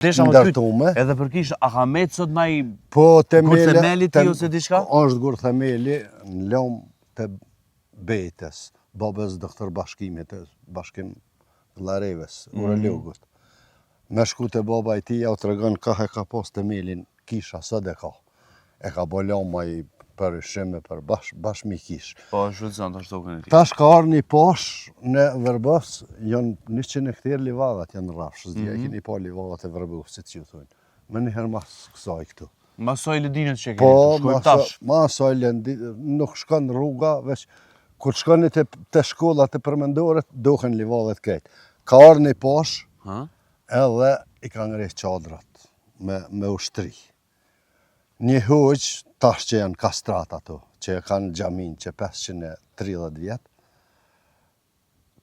ndërtume. Edhe për kishë, a ka me sot ma i Po themeli ti ose diçka? Është gur themeli në lom të betës, babës doktor bashkimit, bashkim Llareves, urologut. Me shku të baba i tij, ja u tregon ka pas themelin kisha, sot e ka. E ka bo loma i për shime për bash mi kish. Po, shvëllëzën të shtokën e ti. Tash ka arë një posh në Vrbës, janë 100 hektar livadat janë rrafsh, e keni pa livadat e Vrbës, si që thonë. Më njëherë mas kësaj këtu. Ma soj lëdinët që keni, Po, shkojmë tash. ma soj nuk shkon rruga, veç kur shkoni të shkollat e përmendore, dohen livadat krejt. Ka arë një posh, edhe i ka ngrej qadrat me ushtri. Një hoq, tash që janë kastrat ato, që kanë gjamin që 530 vjetë,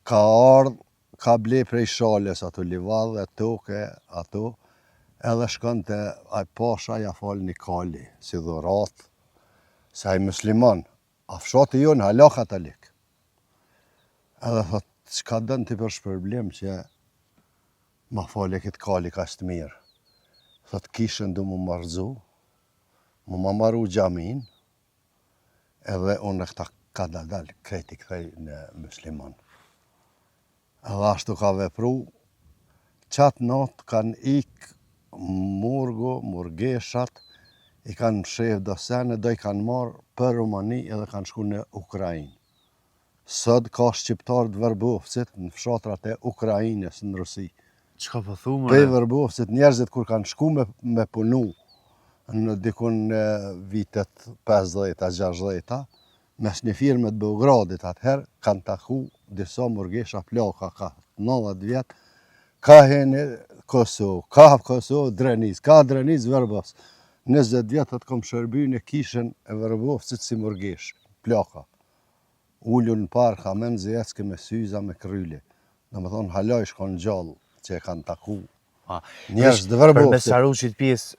ka ardhë, ka ble prej shales ato livadhe, toke, ato, edhe shkon të aj pasha ja falë një kali, si dhurat, se aj musliman, a fshati jonë hala katalik. Edhe thot, çka dënë ti për shpërblim që ma falë e këtë kali ka shtë mirë. Thot, kishën du mu marzu, mu ma maru gjamin, edhe unë e këta ka dal kreti këthej në musliman. Edhe ashtu ka vepru, qatë natë kanë ikë murgeshat, i kanë mshef do sene, do i kanë marë për Rumani edhe kanë shku në Ukrajinë. Sot ka shqiptarë të Vrbovcit në fshatrat e Ukrajinës në Rusi. Çka po thumë? Pe Vrbovcit njerëzit kur kanë shku me punu në dikun në vitet 50-60, mes një firme të Beogradit atëherë, kanë taku disa murgesha plaka, ka 90 vjetë, ka heni Kosovë, ka Kosovë Dreniz, ka Dreniz Vrbos. 20 vjetë atë kom shërby në kishën e Vrbovcit si murgesh, plaka. Ullu në parë, ka men zjecke me syza, me kryli. Dhe me thonë, halaj shkon gjallë që e kanë taku. Njerës dhe Vrbovcit. Për besaru që të pjesë,